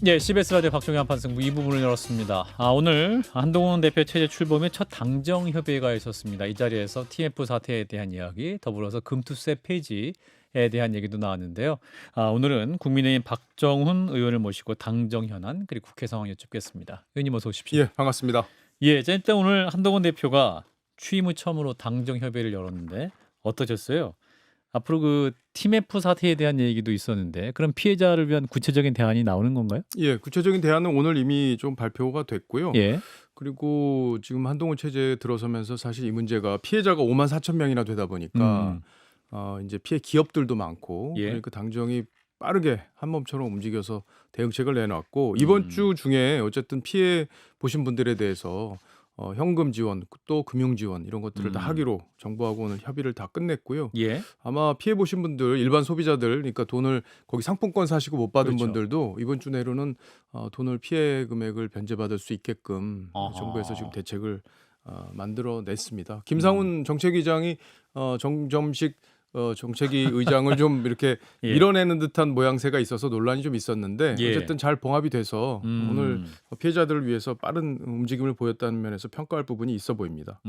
예, CBS 라디오 박종희 한판승부 2부분을 열었습니다. 오늘 한동훈 대표 체제 출범의 첫 당정 협의가 있었습니다. 이 자리에서 TF 사태에 대한 이야기, 더불어서 금투세 폐지에 대한 얘기도 나왔는데요. 오늘은 국민의힘 박정훈 의원을 모시고 당정 현안 그리고 국회 상황 여쭙겠습니다. 의원님 어서 오십시오. 예, 반갑습니다. 예, 일단 오늘 한동훈 대표가 취임 후 처음으로 당정 협의를 열었는데 어떠셨어요? 앞으로 그 TF 사태에 대한 얘기도 있었는데 그럼 피해자를 위한 구체적인 대안이 나오는 건가요? 예, 구체적인 대안은 오늘 이미 좀 발표가 됐고요. 예. 그리고 지금 한동훈 체제에 들어서면서 사실 이 문제가 피해자가 5만 4천 명이나 되다 보니까 이제 피해 기업들도 많고 예. 그러니까 당정이 빠르게 한 몸처럼 움직여서 대응책을 내놨고 이번 주 중에 어쨌든 피해 보신 분들에 대해서 현금 지원 또 금융 지원 이런 것들을 다 하기로 정부하고 오늘 협의를 다 끝냈고요. 예. 아마 피해 보신 분들 일반 소비자들 그러니까 돈을 거기 상품권 사시고 못 받은 그렇죠. 분들도 이번 주 내로는 돈을 피해 금액을 변제받을 수 있게끔 아하. 정부에서 지금 대책을 만들어냈습니다. 김상훈 정책위장이 정점식 정책위 의장을 좀 이렇게 예. 밀어내는 듯한 모양새가 있어서 논란이 좀 있었는데 예. 어쨌든 잘 봉합이 돼서 오늘 피해자들을 위해서 빠른 움직임을 보였다는 면에서 평가할 부분이 있어 보입니다.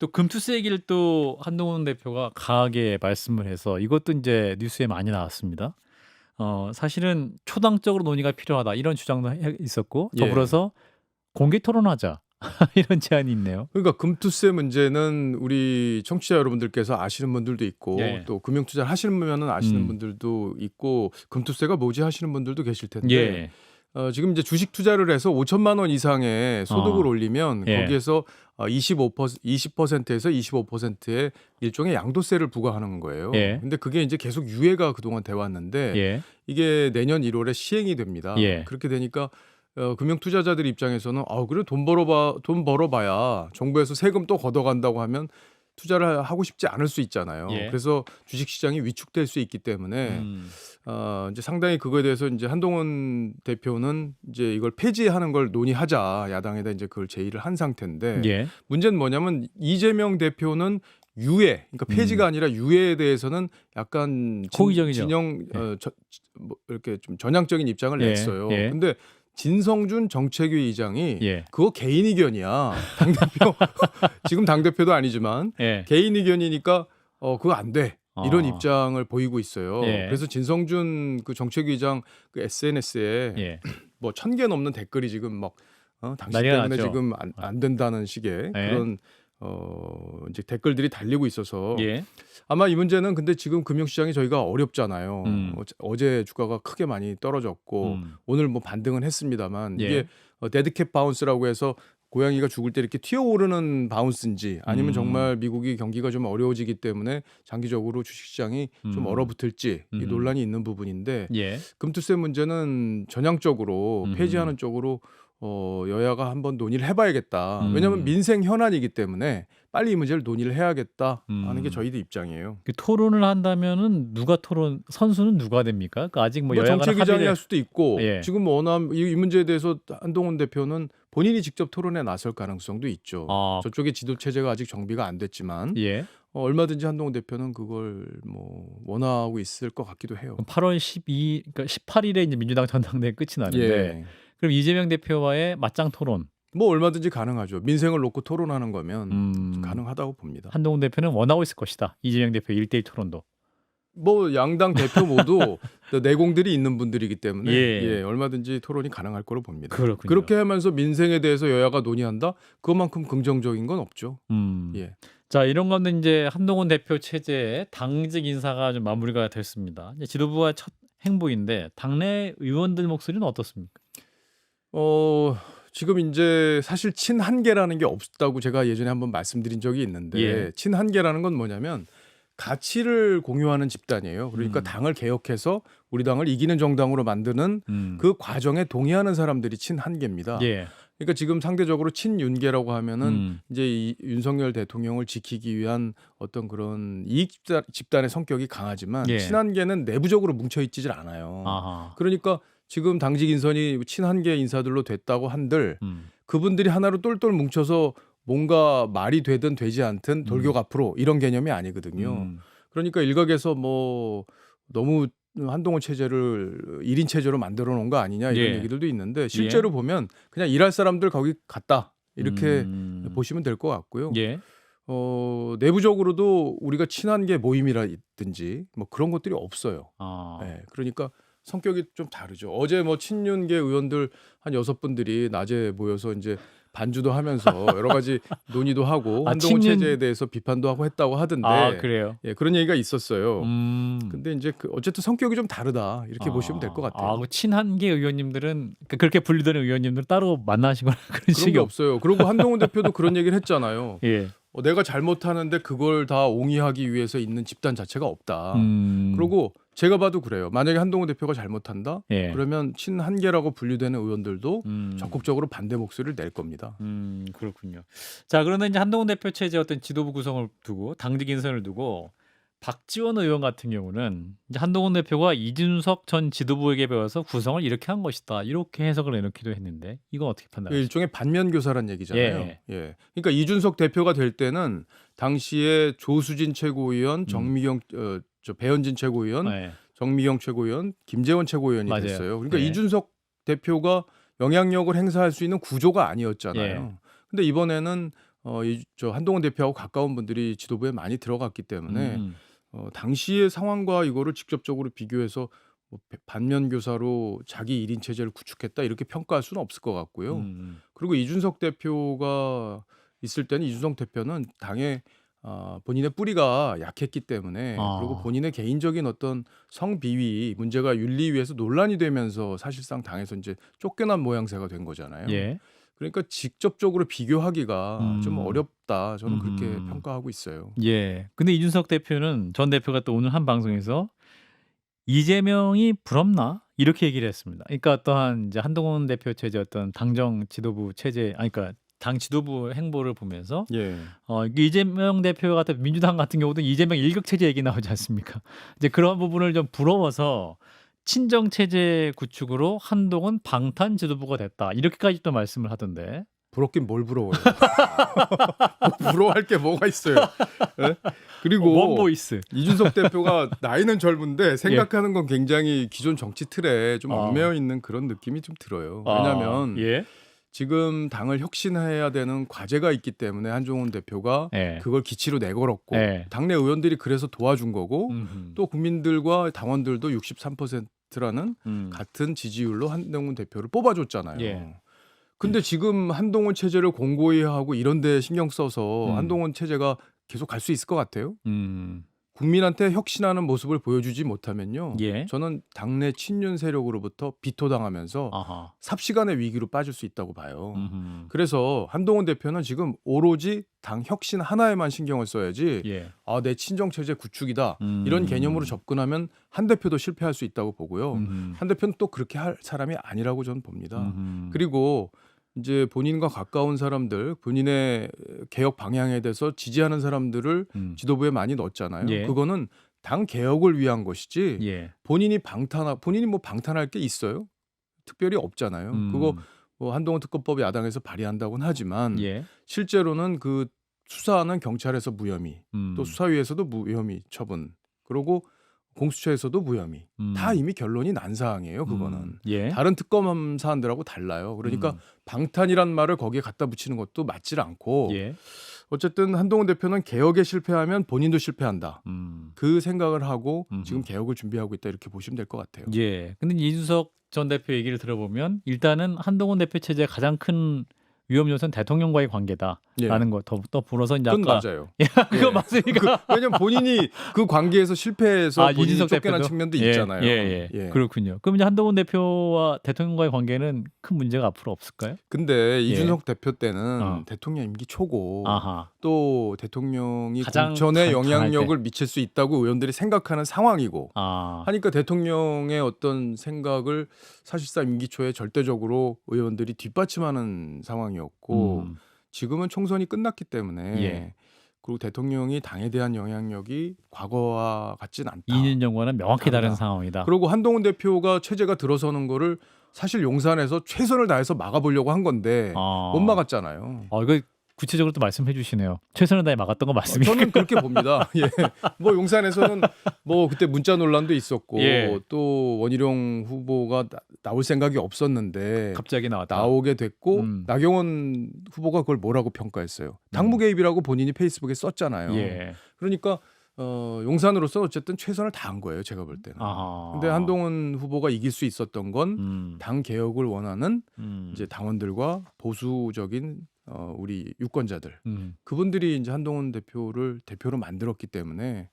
또 금투세 얘기를 또 한동훈 대표가 강하게 말씀을 해서 이것도 이제 뉴스에 많이 나왔습니다. 사실은 초당적으로 논의가 필요하다 이런 주장도 있었고 더불어서 공개 토론하자 이런 제안이 있네요. 그러니까 금투세 문제는 우리 청취자 여러분들께서 아시는 분들도 있고 예. 또 금융투자를 하시는 분은 아시는 분들도 있고 금투세가 뭐지 하시는 분들도 계실 텐데 예. 지금 이제 주식 투자를 해서 5천만 원 이상의 소득을 올리면 예. 거기에서 20%에서 25%의 일종의 양도세를 부과하는 거예요. 예. 근데 그게 이제 계속 유예가 그동안 돼 왔는데 예. 이게 내년 1월에 시행이 됩니다. 예. 그렇게 되니까 금융 투자자들 입장에서는 그래 돈 벌어봐야 정부에서 세금 또 걷어간다고 하면 투자를 하고 싶지 않을 수 있잖아요. 예. 그래서 주식 시장이 위축될 수 있기 때문에 이제 상당히 그거에 대해서 이제 한동훈 대표는 이제 이걸 폐지하는 걸 논의하자 야당에다 이제 그걸 제의를 한 상태인데 예. 문제는 뭐냐면 이재명 대표는 유예, 그러니까 폐지가 아니라 유예에 대해서는 약간 호의적이죠. 이렇게 좀 전향적인 입장을 예. 냈어요. 예. 근데 진성준 정책위 의장이 예. 그거 개인 의견이야. 당대표 지금 당대표도 아니지만 예. 개인 의견이니까 그거 안 돼. 이런 아. 입장을 보이고 있어요. 예. 그래서 진성준 그 정책위 의장 그 SNS에 예. 뭐 1,000개 넘는 댓글이 지금 막 당신 난리가 때문에 났죠. 지금 안 된다는 식의 예. 그런 이제 댓글들이 달리고 있어서 예. 아마 이 문제는 근데 지금 금융시장이 저희가 어렵잖아요. 음. 어제 주가가 크게 많이 떨어졌고 오늘 뭐 반등은 했습니다만 예. 이게 데드캣 바운스라고 해서 고양이가 죽을 때 이렇게 튀어오르는 바운스인지 아니면 정말 미국이 경기가 좀 어려워지기 때문에 장기적으로 주식시장이 좀 얼어붙을지 이 논란이 있는 부분인데 예. 금투세 문제는 전향적으로 폐지하는 쪽으로 여야가 한번 논의를 해봐야겠다. 왜냐하면 민생 현안이기 때문에 빨리 이 문제를 논의를 해야겠다 하는 게 저희들 입장이에요. 그 토론을 한다면은 선수는 누가 됩니까? 그 아직 뭐 여야가 정책위장이 할 수도 있고 예. 지금 워낙 이 문제에 대해서 한동훈 대표는 본인이 직접 토론에 나설 가능성도 있죠. 저쪽의 지도 체제가 아직 정비가 안 됐지만 예. 얼마든지 한동훈 대표는 그걸 뭐 원하고 있을 것 같기도 해요. 8월 그러니까 18일에 이제 민주당 전당대회 끝이 나는데 예. 그럼 이재명 대표와의 맞짱 토론 뭐 얼마든지 가능하죠. 민생을 놓고 토론하는 거면 가능하다고 봅니다. 한동훈 대표는 원하고 있을 것이다. 이재명 대표 1대1 토론도. 뭐 양당 대표 모두 내공들이 있는 분들이기 때문에 예. 얼마든지 토론이 가능할 거로 봅니다. 그렇군요. 그렇게 하면서 민생에 대해서 여야가 논의한다? 그것만큼 긍정적인 건 없죠. 예. 자, 이런 건데 이제 한동훈 대표 체제의 당직 인사가 좀 마무리가 됐습니다. 이제 지도부와 첫 행보인데 당내 의원들 목소리는 어떻습니까? 지금 이제 사실 친한계라는 게 없다고 제가 예전에 한번 말씀드린 적이 있는데 예. 친한계라는 건 뭐냐면 가치를 공유하는 집단이에요. 그러니까 당을 개혁해서 우리 당을 이기는 정당으로 만드는 그 과정에 동의하는 사람들이 친한계입니다. 예. 그러니까 지금 상대적으로 친윤계라고 하면은 이제 이 윤석열 대통령을 지키기 위한 어떤 그런 이익 집단의 성격이 강하지만 예. 친한계는 내부적으로 뭉쳐 있지를 않아요. 아하. 그러니까 지금 당직 인선이 친한계 인사들로 됐다고 한들 그분들이 하나로 똘똘 뭉쳐서 뭔가 말이 되든 되지 않든 돌격 앞으로 이런 개념이 아니거든요. 그러니까 일각에서 뭐 너무 한동훈 체제를 1인 체제로 만들어 놓은 거 아니냐 이런 예. 얘기들도 있는데 실제로 보면 그냥 일할 사람들 거기 갔다 이렇게 보시면 될 것 같고요. 예. 내부적으로도 우리가 친한계 모임이라든지 뭐 그런 것들이 없어요. 아. 예, 그러니까 성격이 좀 다르죠. 어제 뭐 친윤계 의원들 한 6분들이 낮에 모여서 이제 반주도 하면서 여러 가지 논의도 하고 아, 한동훈 친윤- 체제에 대해서 비판도 하고 했다고 하던데 아, 그래요. 예, 그런 얘기가 있었어요. 음. 근데 이제 어쨌든 성격이 좀 다르다 이렇게 보시면 될 것 같아요. 아, 그 친한계 의원님들은 그렇게 분류되는 의원님들 따로 만나시거나 그런 그런 식이 게 없어요. 그리고 한동훈 대표도 그런 얘기를 했잖아요. 예. 내가 잘못하는데 그걸 다 옹이하기 위해서 있는 집단 자체가 없다. 그리고 제가 봐도 그래요. 만약에 한동훈 대표가 잘못한다? 예. 그러면 친한계라고 분류되는 의원들도 음. 적극적으로 반대 목소리를 낼 겁니다. 그렇군요. 자, 그런데 이제 한동훈 대표 체제 어떤 지도부 구성을 두고 당직 인선을 두고 박지원 의원 같은 경우는 이제 한동훈 대표가 이준석 전 지도부에게 배워서 구성을 이렇게 한 것이다. 이렇게 해석을 내놓기도 했는데 이건 어떻게 판단하세요? 일종의 반면 교사란 얘기잖아요. 예. 예. 그러니까 이준석 대표가 될 때는 당시에 조수진 최고위원, 정미경 배현진 최고위원, 네. 정미경 최고위원, 김재원 최고위원이 맞아요. 됐어요. 그러니까 예. 이준석 대표가 영향력을 행사할 수 있는 구조가 아니었잖아요. 예. 근데 이번에는 한동훈 대표하고 가까운 분들이 지도부에 많이 들어갔기 때문에 당시의 상황과 이거를 직접적으로 비교해서 뭐 반면 교사로 자기 1인 체제를 구축했다 이렇게 평가할 수는 없을 것 같고요. 그리고 이준석 대표가 있을 때는 이준석 대표는 당에 본인의 뿌리가 약했기 때문에 그리고 본인의 개인적인 어떤 성비위 문제가 윤리위에서 논란이 되면서 사실상 당에서 이제 쫓겨난 모양새가 된 거잖아요. 예. 그러니까 직접적으로 비교하기가 좀 어렵다. 저는 그렇게 음. 평가하고 있어요. 예. 근데 이준석 대표는 전 대표가 또 오늘 한 방송에서 이재명이 부럽나? 이렇게 얘기를 했습니다. 그러니까 어떠한 이제 한동훈 대표 체제 어떤 당정 지도부 체제 그러니까 당 지도부 행보를 보면서 예. 이재명 대표 같은 민주당 같은 경우도 이재명 일격 체제 얘기 나오지 않습니까? 이제 그런 부분을 좀 부러워서 친정 체제 구축으로 한동훈 방탄 지도부가 됐다. 이렇게까지 또 말씀을 하던데. 부럽긴 뭘 부러워요. 부러워할 게 뭐가 있어요. 예? 그리고 원보이스. 이준석 대표가 나이는 젊은데 생각하는 건 굉장히 기존 정치 틀에 좀 얽매여 있는 그런 느낌이 좀 들어요. 왜냐하면 예. 지금 당을 혁신해야 되는 과제가 있기 때문에 한동훈 대표가 예. 그걸 기치로 내걸었고 예. 당내 의원들이 그래서 도와준 거고 음흠. 또 국민들과 당원들도 63%라는 음. 같은 지지율로 한동훈 대표를 뽑아줬잖아요. 예. 근데 지금 한동훈 체제를 공고히 하고 이런 데 신경 써서 한동훈 체제가 계속 갈 수 있을 것 같아요. 국민한테 혁신하는 모습을 보여주지 못하면요. 예. 저는 당내 친윤 세력으로부터 비토당하면서 아하. 삽시간의 위기로 빠질 수 있다고 봐요. 음흠. 그래서 한동훈 대표는 지금 오로지 당 혁신 하나에만 신경을 써야지 예. 내 친정 체제 구축이다. 이런 개념으로 접근하면 한 대표도 실패할 수 있다고 보고요. 한 대표는 또 그렇게 할 사람이 아니라고 저는 봅니다. 그리고 이제 본인과 가까운 사람들, 본인의 개혁 방향에 대해서 지지하는 사람들을 지도부에 많이 넣었잖아요. 예. 그거는 당 개혁을 위한 것이지 예. 본인이 뭐 방탄할 게 있어요? 특별히 없잖아요. 그거 뭐 한동훈 특검법 야당에서 발의한다고는 하지만 예. 실제로는 그 수사하는 경찰에서 무혐의, 또 수사위에서도 무혐의 처분, 그리고 공수처에서도 무혐의. 다 이미 결론이 난 사항이에요. 그거는 예. 다른 특검 사안들하고 달라요. 그러니까 방탄이란 말을 거기에 갖다 붙이는 것도 맞질 않고 예. 어쨌든 한동훈 대표는 개혁에 실패하면 본인도 실패한다. 그 생각을 하고 지금 개혁을 준비하고 있다 이렇게 보시면 될 것 같아요. 예. 근데 이준석 전 대표 얘기를 들어보면 일단은 한동훈 대표 체제의 가장 큰 위험 요소는 대통령과의 관계다라는 거 더 불어서 이제 그건 아까 맞아요. 그거 맞으니까 왜냐면 본인이 그 관계에서 실패해서 본인이 이준석 쫓겨난 대표도? 측면도 있잖아요. 예. 그렇군요. 그럼 이제 한동훈 대표와 대통령과의 관계는 큰 문제가 앞으로 없을까요? 근데 이준석 대표 때는 어. 대통령 임기 초고 아하. 또 대통령이 가장 공천에 강할 영향력을 미칠 수 있다고 의원들이 생각하는 상황이고 하니까 대통령의 어떤 생각을 사실상 임기 초에 절대적으로 의원들이 뒷받침하는 상황이었고 지금은 총선이 끝났기 때문에 예. 그리고 대통령이 당에 대한 영향력이 과거와 같진 않다. 2년 전과는 명확히 다른 다르다. 상황이다. 그리고 한동훈 대표가 체제가 들어서는 거를 사실 용산에서 최선을 다해서 막아보려고 한 건데 못 막았잖아요. 이거 구체적으로 또 말씀해 주시네요. 최선을 다해 막았던 거 맞습니까? 저는 그렇게 봅니다. 예. 뭐 용산에서는 뭐 그때 문자 논란도 있었고 예. 또 원희룡 후보가 나올 생각이 없었는데 갑자기 나왔다. 나오게 됐고 음. 나경원 후보가 그걸 뭐라고 평가했어요. 당무 개입이라고 본인이 페이스북에 썼잖아요. 예. 그러니까 용산으로서 어쨌든 최선을 다한 거예요. 제가 볼 때는. 아하. 근데 한동훈 후보가 이길 수 있었던 건 당 개혁을 원하는 이제 당원들과 보수적인 우리 유권자들 그분들이 이제 한동훈 대표를 대표로 만들었기 때문에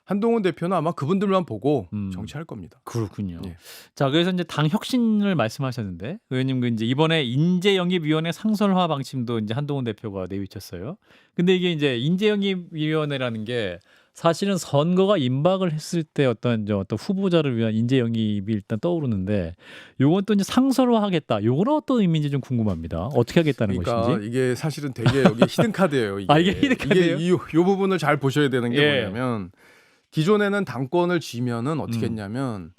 한동훈 대표는 아마 그분들만 보고 정치할 겁니다. 그렇군요. 예. 자, 그래서 이제 당 혁신을 말씀하셨는데 의원님 그 이제 이번에 인재영입위원회 상설화 방침도 이제 한동훈 대표가 내비쳤어요. 근데 이게 이제 인재영입위원회라는 게 사실은 선거가 임박을 했을 때 어떤 후보자를 위한 인재 영입이 일단 떠오르는데 요건 또 이제 상설화하겠다. 요건 어떤 의미인지 좀 궁금합니다. 어떻게 하겠다는 그러니까 것인지. 이게 사실은 되게 여기 히든 카드예요. 이게. 이게 히든 카드예요? 이게 이 부분을 잘 보셔야 되는 게 예. 뭐냐면 기존에는 당권을 쥐면은 어떻게 했냐면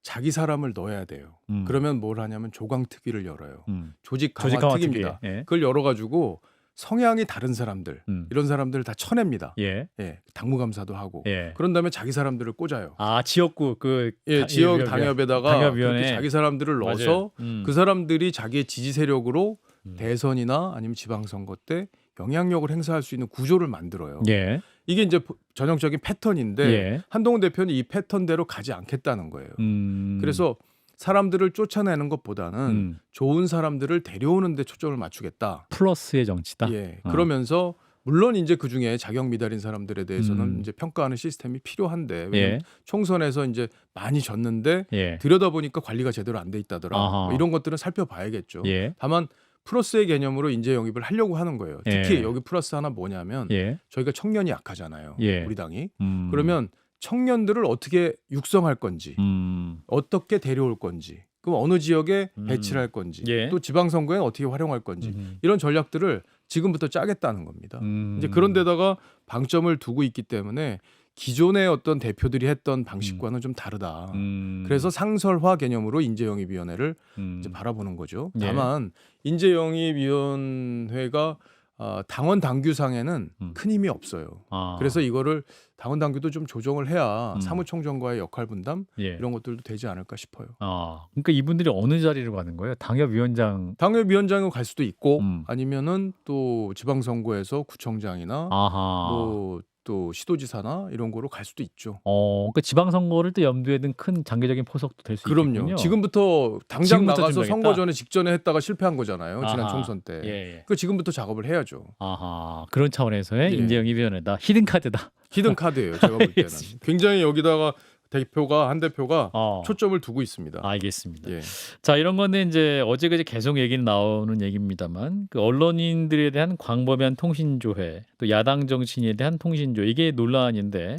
자기 사람을 넣어야 돼요. 그러면 뭘 하냐면 조강특위를 열어요. 조직 강화 특위입니다. 예. 그걸 열어가지고 성향이 다른 사람들 이런 사람들을 다 쳐냅니다. 예. 예, 당무감사도 하고 예. 그런 다음에 자기 사람들을 꽂아요. 아, 지역구 지역 당협에다가 당협위원회. 그렇게 자기 사람들을 넣어서 그 사람들이 자기의 지지 세력으로 대선이나 아니면 지방선거 때 영향력을 행사할 수 있는 구조를 만들어요. 예. 이게 이제 전형적인 패턴인데 예. 한동훈 대표는 이 패턴대로 가지 않겠다는 거예요. 그래서 사람들을 쫓아내는 것보다는 좋은 사람들을 데려오는 데 초점을 맞추겠다. 플러스의 정치다. 예. 그러면서 물론 이제 그 중에 자격 미달인 사람들에 대해서는 이제 평가하는 시스템이 필요한데 예. 총선에서 이제 많이 졌는데 예. 들여다보니까 관리가 제대로 안 돼 있다더라. 뭐 이런 것들은 살펴봐야겠죠. 예. 다만 플러스의 개념으로 인재 영입을 하려고 하는 거예요. 특히 예. 여기 플러스 하나 뭐냐면 예. 저희가 청년이 약하잖아요. 예. 우리 당이. 그러면 청년들을 어떻게 육성할 건지 어떻게 데려올 건지 그럼 어느 지역에 배치를 할 건지 예. 또 지방선거에 어떻게 활용할 건지 이런 전략들을 지금부터 짜겠다는 겁니다. 이제 그런 데다가 방점을 두고 있기 때문에 기존의 어떤 대표들이 했던 방식과는 좀 다르다. 그래서 상설화 개념으로 인재영입위원회를 이제 바라보는 거죠. 예. 다만 인재영입위원회가 당원 당규상에는 큰 힘이 없어요. 그래서 이거를 당원 당규도 좀 조정을 해야 사무총장과의 역할 분담 예. 이런 것들도 되지 않을까 싶어요. 그러니까 이분들이 어느 자리로 가는 거예요? 당협위원장. 당협위원장으로 갈 수도 있고 아니면은 또 지방선거에서 구청장이나 아하. 뭐 또 시도지사나 이런 거로 갈 수도 있죠. 그러니까 지방선거를 또 염두에 둔 큰 장기적인 포석도 될 수 있겠군요. 그럼요. 지금부터 당장 지금부터 나가서 준비하겠다? 선거 전에 직전에 했다가 실패한 거잖아요. 지난 아하. 총선 때. 예. 그 지금부터 작업을 해야죠. 아하. 그런 차원에서의 예. 인재영입위원회다. 히든 카드다. 히든 카드예요. 제가 볼 때는. 알겠습니다. 굉장히 여기다가 한 대표가 어. 초점을 두고 있습니다. 알겠습니다. 예. 자, 이런 건데 이제 어제 그제 계속 얘기는 나오는 얘기입니다만 그 언론인들에 대한 광범위한 통신조회, 또 야당 정치인에 대한 통신조 이게 논란인데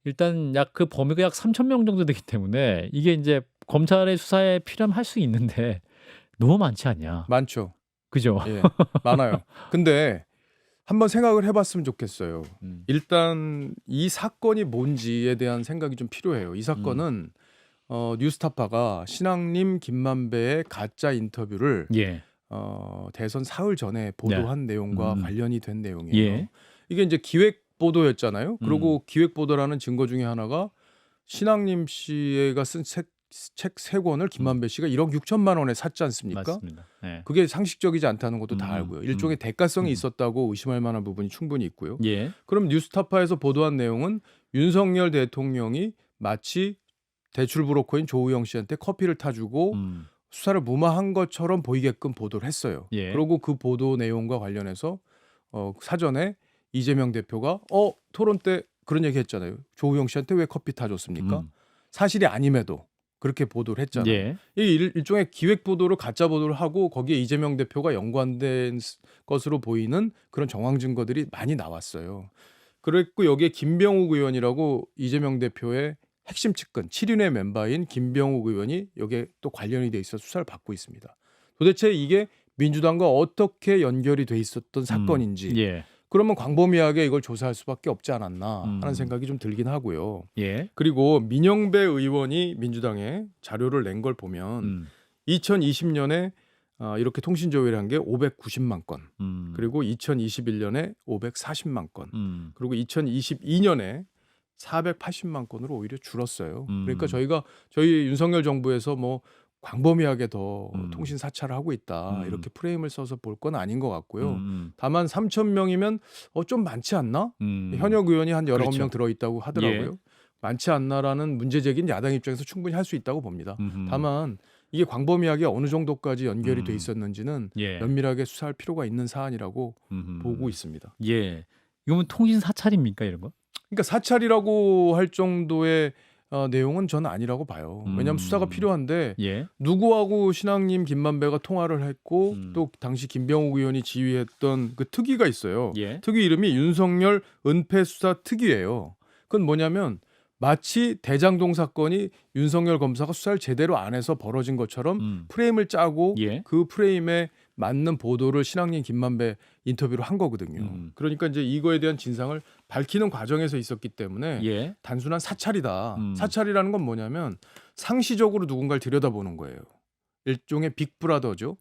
일단 그 범위가 약 3천 명 정도 되기 때문에 이게 이제 검찰의 수사에 필요할 수 있는데 너무 많지 않냐? 많죠. 그죠? 예. 많아요. 근데 한번 생각을 해봤으면 좋겠어요. 일단 이 사건이 뭔지에 대한 생각이 좀 필요해요. 이 사건은 뉴스타파가 신앙님 김만배의 가짜 인터뷰를 예. 대선 사흘 전에 보도한 내용과 관련이 된 내용이에요. 예. 이게 이제 기획 보도였잖아요. 그리고 기획 보도라는 증거 중에 하나가 신앙님 씨가 쓴 책 3권을 김만배 씨가 1억 6천만 원에 샀지 않습니까? 맞습니다. 예. 그게 상식적이지 않다는 것도 다 알고요. 일종의 대가성이 있었다고 의심할 만한 부분이 충분히 있고요. 예. 그럼 뉴스타파에서 보도한 내용은 윤석열 대통령이 마치 대출 브로커인 조우영 씨한테 커피를 타주고 수사를 무마한 것처럼 보이게끔 보도를 했어요. 예. 그리고 그 보도 내용과 관련해서 사전에 이재명 대표가 토론 때 그런 얘기 했잖아요. 조우영 씨한테 왜 커피 타줬습니까? 사실이 아님에도 그렇게 보도를 했잖아요. 예. 이 일종의 기획 보도를 가짜 보도를 하고 거기에 이재명 대표가 연관된 것으로 보이는 그런 정황 증거들이 많이 나왔어요. 그랬고 여기에 김병욱 의원이라고 이재명 대표의 핵심 측근 7인의 멤버인 김병욱 의원이 여기에 또 관련이 돼 있어 수사를 받고 있습니다. 도대체 이게 민주당과 어떻게 연결이 돼 있었던 사건인지 예. 그러면 광범위하게 이걸 조사할 수밖에 없지 않았나 하는 생각이 좀 들긴 하고요. 예. 그리고 민영배 의원이 민주당에 자료를 낸 걸 보면 2020년에 이렇게 통신 조회를 한 게 590만 건. 음. 그리고 2021년에 540만 건. 음. 그리고 2022년에 480만 건으로 오히려 줄었어요. 그러니까 저희 윤석열 정부에서 뭐 광범위하게 더 통신 사찰을 하고 있다. 이렇게 프레임을 써서 볼 건 아닌 것 같고요. 다만 3천 명이면 좀 많지 않나? 현역 의원이 한 19명 그렇죠. 들어있다고 하더라고요. 많지 않나라는 문제 제기는 야당 입장에서 충분히 할 수 있다고 봅니다. 다만 이게 광범위하게 어느 정도까지 연결이 돼 있었는지는 예. 면밀하게 수사할 필요가 있는 사안이라고 보고 있습니다. 예. 이거는 통신 사찰입니까 이런 거? 그러니까 사찰이라고 할 정도의 내용은 저는 아니라고 봐요. 왜냐하면 수사가 필요한데 예. 누구하고 신앙님 김만배가 통화를 했고 또 당시 김병욱 의원이 지휘했던 그 특위가 있어요. 예. 특위 이름이 윤석열 은폐수사 특위예요. 그건 뭐냐면 마치 대장동 사건이 윤석열 검사가 수사를 제대로 안 해서 벌어진 것처럼 프레임을 짜고 예. 그 프레임에 맞는 보도를 신앙님 김만배 인터뷰로 한 거거든요. 그러니까 이제 이거에 대한 진상을 밝히는 과정에서 있었기 때문에 예. 단순한 사찰이다. 사찰이라는 건 뭐냐면 상시적으로 누군가를 들여다보는 거예요. 일종의 빅브라더죠.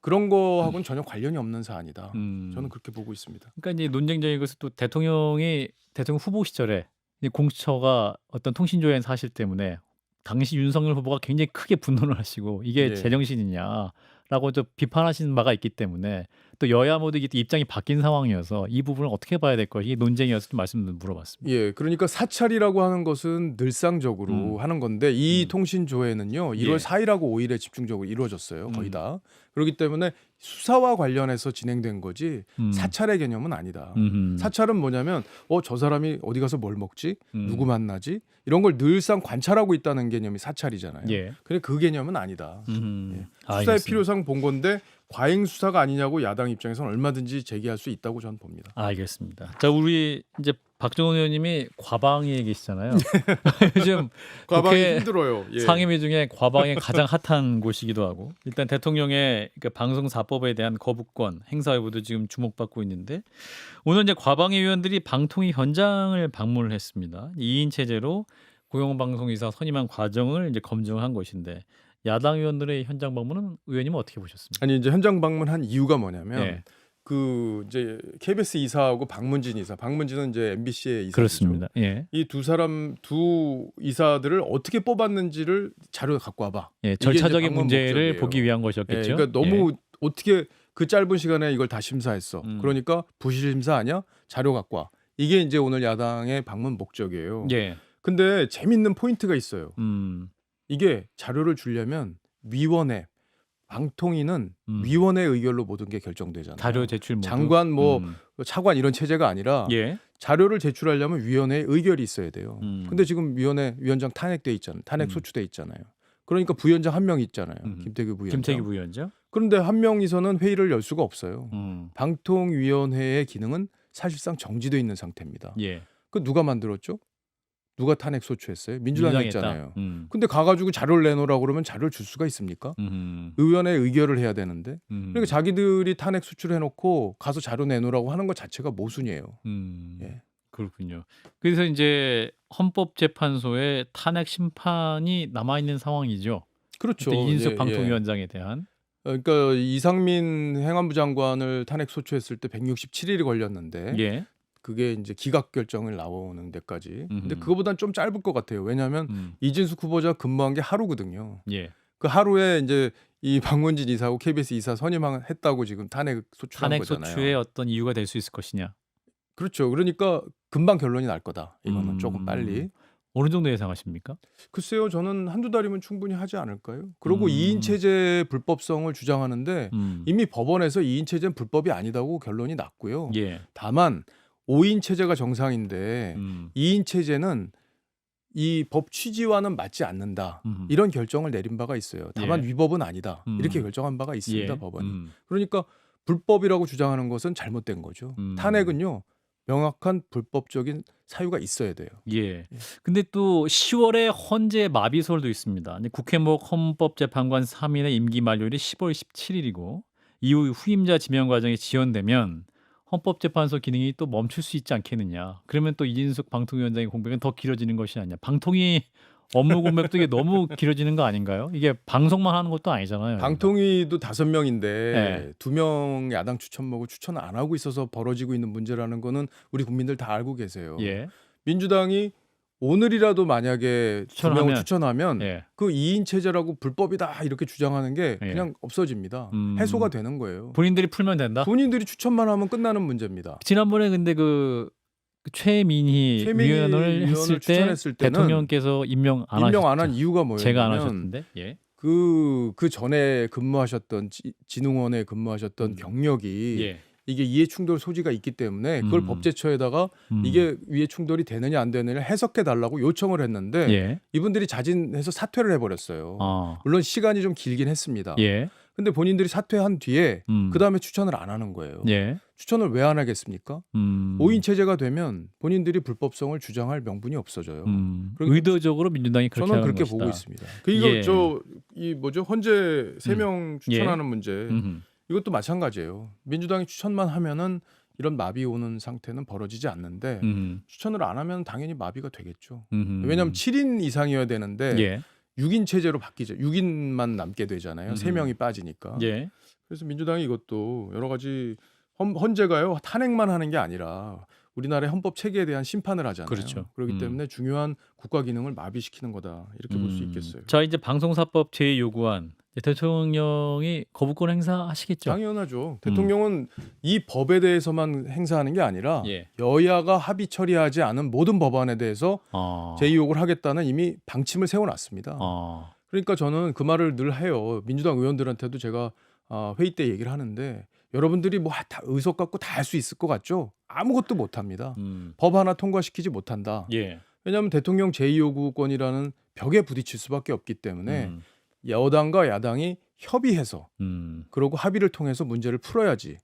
그런 거하고는 전혀 관련이 없는 사안이다. 저는 그렇게 보고 있습니다. 그러니까 이제 논쟁적인 것은 또 대통령이 대통령 후보 시절에 이 공수처가 어떤 통신조회 사실 때문에 당시 윤석열 후보가 굉장히 크게 분노를 하시고 이게 예. 제정신이냐라고 좀 비판하시는 바가 있기 때문에 또 여야 모두 이게 입장이 바뀐 상황이어서 이 부분을 어떻게 봐야 될 것이 논쟁이어서 좀 말씀 물어봤습니다. 예, 그러니까 사찰이라고 하는 것은 늘상적으로 하는 건데 이 통신 조회는요 1월 예. 4일하고 5일에 집중적으로 이루어졌어요. 거의 다. 그렇기 때문에 수사와 관련해서 진행된 거지 사찰의 개념은 아니다. 사찰은 뭐냐면 저 사람이 어디 가서 뭘 먹지? 누구 만나지? 이런 걸 늘상 관찰하고 있다는 개념이 사찰이잖아요. 예. 근데 그 개념은 아니다. 예. 수사의 알겠습니다. 필요상 본 건데 과잉 수사가 아니냐고 야당 입장에서는 얼마든지 제기할 수 있다고 저는 봅니다. 알겠습니다. 자, 우리 이제 박정훈 의원님이 과방위에 계시잖아요. 요즘 과방이 국회 힘들어요. 예. 상임위 중에 과방이 가장 핫한 곳이기도 하고 일단 대통령의 그 방송사법에 대한 거부권 행사 여부도 지금 주목받고 있는데 오늘 이제 과방위 위원들이 방통위 현장을 방문을 했습니다. 2인 체제로 공영방송이사 선임한 과정을 이제 검증한 것인데 야당 의원들의 현장 방문은 의원님은 어떻게 보셨습니까? 아니 이제 현장 방문한 이유가 뭐냐면 예. 그 이제 KBS 이사하고 박문진 이사, 박문진은 이제 MBC의 이사죠. 그렇습니다. 예. 이 두 이사들을 어떻게 뽑았는지를 자료 갖고 와봐. 예, 이게 절차적인 이제 방문 문제를 목적이에요. 보기 위한 예, 것이었겠죠. 그러니까 너무 어떻게 그 짧은 시간에 이걸 다 심사했어. 그러니까 부실 심사 아니야? 자료 갖고 와. 이게 이제 오늘 야당의 방문 목적이에요. 예. 근데 재밌는 포인트가 있어요. 음. 이게 자료를 주려면 위원회, 방통위는 위원회 의결로 모든 게 결정되잖아요. 자료 제출 모두. 장관 뭐 차관 이런 체제가 아니라 예. 자료를 제출하려면 위원회 의결이 있어야 돼요. 근데 지금 위원장 탄핵돼 있잖아요. 탄핵 소추돼 있잖아요. 그러니까 부위원장 한 명 있잖아요. 김태규 부위원장. 김태규 부위원장. 그런데 한 명이서는 회의를 열 수가 없어요. 음. 방통위원회의 기능은 사실상 정지돼 있는 상태입니다. 예. 그 누가 만들었죠? 누가 탄핵 소추했어요? 민주당이 민주당이 했다. 했잖아요. 근데 가가지고 자료를 내놓으라고 그러면 자료를 줄 수가 있습니까? 의원회 의결을 해야 되는데. 그러니까 자기들이 탄핵 소추해놓고 가서 자료 내놓으라고 하는 것 자체가 모순이에요. 예. 그렇군요. 그래서 이제 헌법재판소에 탄핵 심판이 남아 있는 상황이죠. 그렇죠. 이인숙 예, 방통위원장에 대한. 그러니까 이상민 행안부 장관을 탄핵 소추했을 때 167일이 걸렸는데 예. 그게 이제 기각 결정을 나오는 데까지. 근데 그거보단 좀 짧을 것 같아요. 왜냐하면 이진숙 후보자 근무한 게 하루거든요. 예. 그 하루에 이제 이 박문진 이사하고 KBS 이사 선임했다고 지금 탄핵 소추한 탄핵 거잖아요. 소추의 어떤 이유가 될 수 있을 것이냐. 그렇죠. 그러니까 금방 결론이 날 거다. 이거는 조금 빨리. 어느 정도 예상하십니까? 글쎄요. 저는 한두 달이면 충분히 하지 않을까요? 그리고 2인 체제 불법성을 주장하는데 이미 법원에서 2인 체제는 불법이 아니다고 결론이 났고요. 예. 다만 5인 체제가 정상인데 2인 체제는 이 법 취지와는 맞지 않는다. 이런 결정을 내린 바가 있어요. 다만 예. 위법은 아니다. 이렇게 결정한 바가 있습니다. 예. 법원이. 그러니까 불법이라고 주장하는 것은 잘못된 거죠. 탄핵은요. 명확한 불법적인 사유가 있어야 돼요. 예. 근데 또 10월에 헌재 마비설도 있습니다. 국회목 헌법재판관 3인의 임기 만료일이 10월 17일이고 이후 후임자 지명 과정이 지연되면 헌법재판소 기능이 또 멈출 수 있지 않겠느냐. 그러면 또 이진숙 방통위원장의 공백은 더 길어지는 것이 아니냐. 방통위 업무 공백도 이게 너무 길어지는 거 아닌가요? 이게 방송만 하는 것도 아니잖아요. 방통위도 5명인데 네. 2명 야당 추천하고 추천 안 하고 있어서 벌어지고 있는 문제라는 거는 우리 국민들 다 알고 계세요. 예. 민주당이 오늘이라도 만약에 2명을 추천하면 추천하면 예. 그 2인 체제라고 불법이다 이렇게 주장하는 게 예. 그냥 없어집니다. 음. 해소가 되는 거예요. 본인들이 풀면 된다. 본인들이 추천만 하면 끝나는 문제입니다. 지난번에 근데 그 최민희 위원을 했을 때 추천했을 때는 대통령께서 임명 안 임명 안 하셨죠. 한 이유가 뭐였냐면 제가 안 하셨는데. 예. 그 전에 근무하셨던 진흥원에 근무하셨던 경력이 예. 이게 이해충돌 소지가 있기 때문에 그걸 법제처에다가 이게 이해충돌이 되느냐 안 되느냐 해석해 달라고 요청을 했는데 예. 이분들이 자진해서 사퇴를 해버렸어요. 물론 시간이 좀 길긴 했습니다. 예. 근데 본인들이 사퇴한 뒤에 그 다음에 추천을 안 하는 거예요. 예. 추천을 왜 안 하겠습니까? 5인 체제가 되면 본인들이 불법성을 주장할 명분이 없어져요. 그러니까 의도적으로 민주당이 그렇게 저는 하는 그렇게 것이다. 보고 있습니다. 이거 예. 이 뭐죠? 헌재 3명 추천하는 문제 음흠. 이것도 마찬가지예요. 민주당이 추천만 하면은 이런 마비 오는 상태는 벌어지지 않는데 추천을 안 하면 당연히 마비가 되겠죠. 왜냐하면 7인 이상이어야 되는데 예. 6인 체제로 바뀌죠. 6인만 남게 되잖아요. 3명이 빠지니까. 예. 그래서 민주당이 이것도 여러 가지 헌재가요 탄핵만 하는 게 아니라 우리나라의 헌법 체계에 대한 심판을 하잖아요. 그렇죠. 그렇기 때문에 중요한 국가 기능을 마비시키는 거다 이렇게 볼 수 있겠어요. 자 이제 방송사법 제2요구안 대통령이 거부권 행사하시겠죠. 당연하죠. 대통령은 이 법에 대해서만 행사하는 게 아니라 예. 여야가 합의 처리하지 않은 모든 법안에 대해서 제2요구를 하겠다는 이미 방침을 세워놨습니다. 그러니까 저는 그 말을 늘 해요. 민주당 의원들한테도 제가 회의 때 얘기를 하는데 여러분들이 뭐 다 의석 갖고 다 할 수 있을 것 같죠? 아무것도 못합니다. 법 하나 통과시키지 못한다. 예. 왜냐하면 대통령 제2요구권이라는 벽에 부딪힐 수밖에 없기 때문에 여당과 야당이 협의해서 그리고 합의를 통해서 문제를 풀어야지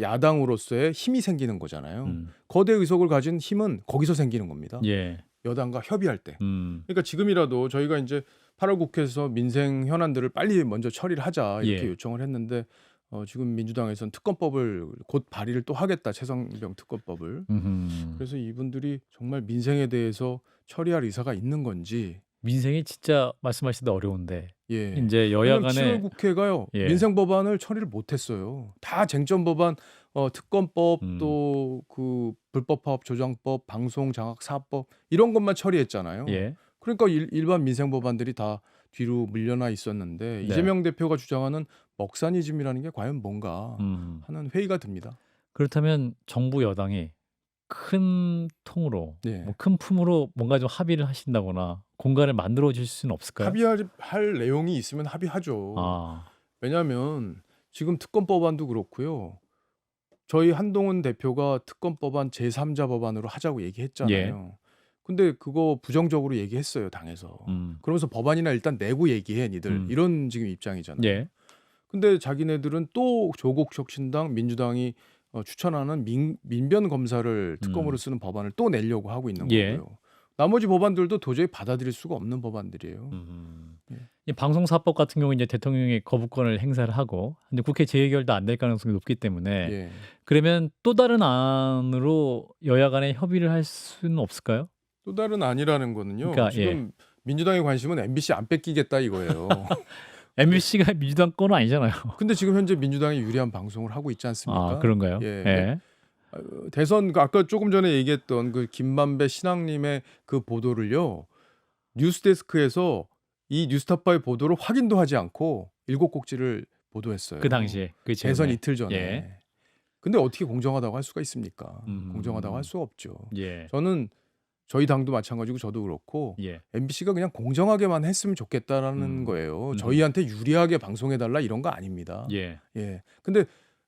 야당으로서의 힘이 생기는 거잖아요. 거대 의석을 가진 힘은 거기서 생기는 겁니다. 예. 여당과 협의할 때. 그러니까 지금이라도 저희가 이제 8월 국회에서 민생 현안들을 빨리 먼저 처리를 하자 이렇게 예. 요청을 했는데 지금 민주당에서는 특검법을 곧 발의를 또 하겠다. 최성병 특검법을. 그래서 이분들이 정말 민생에 대해서 처리할 의사가 있는 건지 민생이 진짜 말씀하시기 어려운데 예. 이제 여야 간에 7월 국회가요. 예. 민생 법안을 처리를 못 했어요. 다 쟁점 법안 특검법 또 그 불법 파업 조장법 방송 장악 사법 이런 것만 처리했잖아요. 예. 그러니까 일반 민생 법안들이 다 뒤로 밀려나 있었는데 네. 이재명 대표가 주장하는 먹사니즘이라는 게 과연 뭔가 하는 회의가 듭니다. 그렇다면 정부 여당이 큰 통으로 네. 뭐 큰 품으로 뭔가 좀 합의를 하신다거나 공간을 만들어 주실 수는 없을까요? 합의할 내용이 있으면 합의하죠. 왜냐하면 지금 특검 법안도 그렇고요. 저희 한동훈 대표가 특검 법안 제3자 법안으로 하자고 얘기했잖아요. 근데 그거 부정적으로 얘기했어요, 당에서. 그러면서 법안이나 일단 내고 얘기해, 니들. 이런 지금 입장이잖아요. 예. 근데 자기네들은 또 조국 혁신당 민주당이 추천하는 민변 검사를 특검으로 쓰는 법안을 또 내려고 하고 있는 예. 거고요. 나머지 법안들도 도저히 받아들일 수가 없는 법안들이에요. 이 방송사법 같은 경우 이제 대통령이 거부권을 행사를 하고 근데 국회 재의결도 안 될 가능성이 높기 때문에 예. 그러면 또 다른 안으로 여야 간에 협의를 할 수는 없을까요? 또 다른 안이라는 거는요. 그러니까, 지금 민주당의 관심은 MBC 안 뺏기겠다 이거예요. MBC가 민주당 거는 아니잖아요. 근데 지금 현재 민주당이 유리한 방송을 하고 있지 않습니까? 아 그런가요? 예. 예. 대선 아까 조금 전에 얘기했던 그 김만배 신앙님의 그 보도를요. 뉴스데스크에서 이 뉴스타파의 보도를 확인도 하지 않고 7곡지를 보도했어요. 그 당시에 그 대선 즈음에. 이틀 전에. 예. 근데 어떻게 공정하다고 할 수가 있습니까? 공정하다고 할 수가 없죠. 예. 저는 저희 당도 마찬가지고 저도 그렇고 예. MBC가 그냥 공정하게만 했으면 좋겠다라는 거예요. 저희한테 유리하게 방송해달라 이런 거 아닙니다. 예. 예. 근데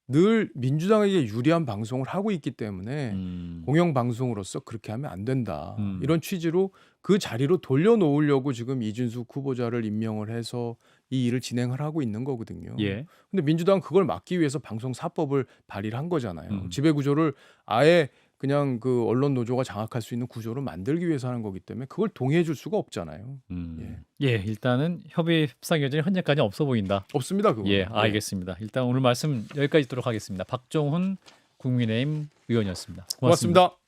늘 민주당에게 유리한 방송을 하고 있기 때문에 공영방송으로서 그렇게 하면 안 된다. 이런 취지로 그 자리로 돌려놓으려고 지금 이준숙 후보자를 임명을 해서 이 일을 진행을 하고 있는 거거든요. 예. 근데 민주당은 그걸 막기 위해서 방송사법을 발의를 한 거잖아요. 지배구조를 아예 그냥 그 언론 노조가 장악할 수 있는 구조를 만들기 위해서 하는 거기 때문에 그걸 동의해 줄 수가 없잖아요. 예, 일단은 협의 협상 여전히 현재까지 없어 보인다. 없습니다. 그거. 예, 알겠습니다. 일단 오늘 말씀 여기까지 듣도록 하겠습니다. 박종훈 국민의힘 의원이었습니다. 고맙습니다. 고맙습니다.